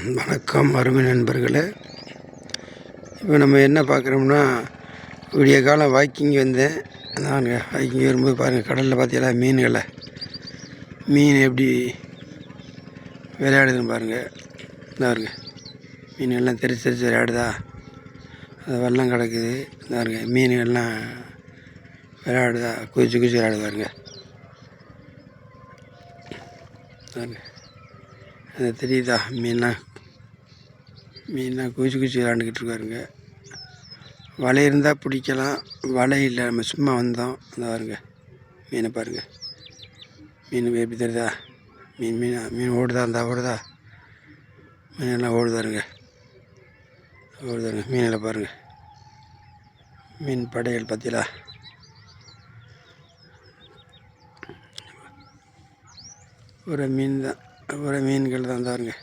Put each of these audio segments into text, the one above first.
வணக்கம் அருமை நண்பர்களே. இப்போ நம்ம என்ன பார்க்குறோம்னா, விடிய காலம் வாக்கிங் வந்தேன். நாங்க வாக்கிங் வரும்போது பாருங்கள், கடலில் பார்த்தீங்களா மீன் எப்படி விளையாடுதுன்னு பாருங்கள். பாருங்க, மீன்கள்லாம் தெரிச்சு விளையாடுதா, அது வெள்ளம் கிடக்குது. பாருங்க, மீன்கள்லாம் விளையாடுதா, குதிச்சு விளையாடுது பாருங்க. பாருங்க, அது தெரியுதா, மீன்லாம் குதிச்சு விளையாண்டுக்கிட்டு இருக்காருங்க. வலை இருந்தால் பிடிக்கலாம், வலை இல்லை, நம்ம சும்மா வந்தோம். அந்த பாருங்க, மீனை பாருங்கள், மீன் எப்படி தெரியுதா, மீன் ஓடுதா, ஓடுதா, மீனெல்லாம் ஓடுதாருங்க. மீனில் பாருங்கள், மீன் படையல் பார்த்தீங்களா, ஒரு மீன்கள் தான் பாருங்க.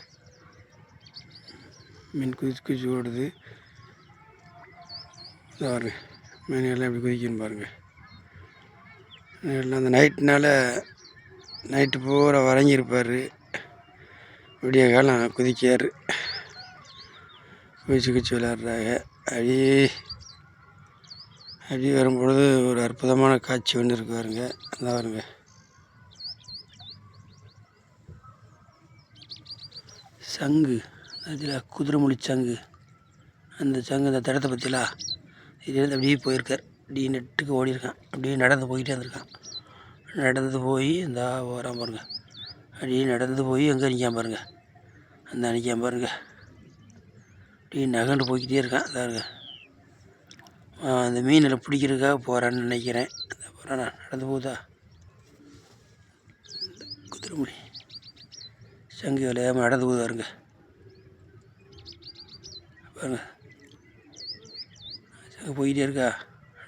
மீன் குதிச்சு ஓடுது பாருங்க. மீன்கள்லாம் எப்படி குதிக்கணும் பாருங்கள். எல்லாம் அந்த நைட்டு பூரா வரைஞ்சிருப்பார். விடிய காலம் குதிக்கார், குதிச்சு விளையாடுறாங்க. அடி வரும்பொழுது ஒரு அற்புதமான காட்சி ஒன்று இருக்கு பாருங்க. அந்த பாருங்க, சங்கு அதில் குதிரைமொழி சங்கு, அந்த சங்கு அந்த தடத்தை பற்றிலா இதுலேருந்து அப்படியே போயிருக்கார். அப்படியே நெட்டுக்கு ஓடி இருக்கான், அப்படியே நடந்து போயிட்டே இருந்திருக்கான். நடந்து போய் இந்த ஓரம் பாருங்கள், அப்படியே நடந்து போய் எங்கே நிற்காம பாருங்கள், அந்த நிற்காம பாருங்கள், அப்படியே நகண்டு போய்கிட்டே இருக்கான். அதாருங்க, அந்த மீனில் பிடிக்கிறதுக்காக போகிறான்னு நினைக்கிறேன். போகிறானா, நடந்து போகுதா, குதிரைமொழி சங்கு விளையாமல் நடந்து போகுதாருங்க பாருங்க. சங்கு போய்கிட்டே இருக்கா,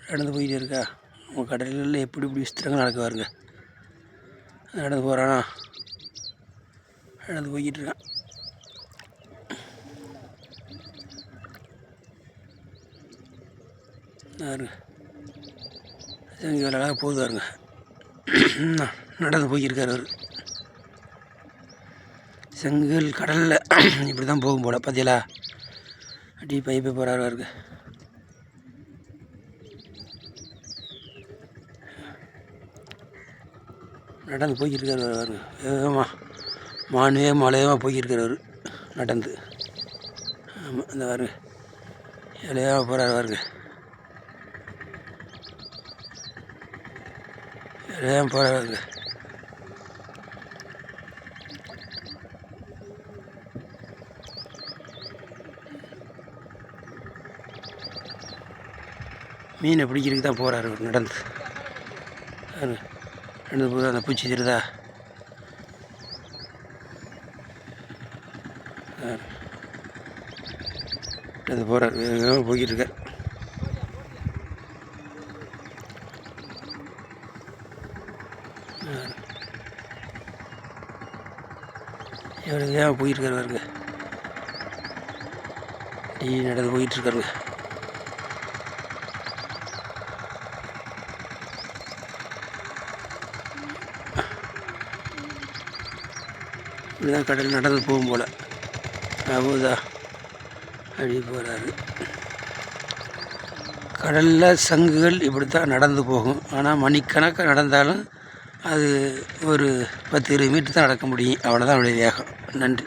நடந்து போய்கிட்டே இருக்கா. உங்கள் கடலில் எப்படி விசித்திரங்கள் நடக்க பாருங்க. நடந்து போகிறானா, நடந்து போய்கிட்டு இருக்கான். பாருங்க, சங்கு விளையாட போகுதாருங்க, நடந்து போய்க்கிருக்கார் அவர். செங்கல் கடலில் இப்படி தான் போகும் போல் பார்த்தீங்களா, அப்படி பைப்பை போகிறாரு இருக்கு. நடந்து போய்க்கிருக்காரு பாருங்க, வேகமாக மலையமாக போய்க்கிருக்கார் அவர் நடந்து. ஆமாம், இந்த பாருங்க, இலையாக போகிறாரு பாருங்க, இலையாக போகிறாரு. மீனை பிடிக்கிறதுக்கு தான் போகிறாரு அவர் நடந்து. போகிற அந்த பூச்சி தெரியுதா, அது போகிறார், வேகமாக போய்கிட்டு இருக்கார். எவ்வளோ வேகமாக போயிட்டு இருக்காரு பாருங்க, நடந்து போயிட்டு இருக்காருங்க. இப்படிதான் கடல் நடந்து போகும் போல் அவ்வளோதா, அப்படி போகிறாரு. கடலில் சங்குகள் இப்படி தான் நடந்து போகும். ஆனால் மணிக்கணக்காக நடந்தாலும் அது ஒரு 10-20 மீட்டர் தான் நடக்க முடியும். அவ்வளோதான் அவருடைய வேகம். நன்றி.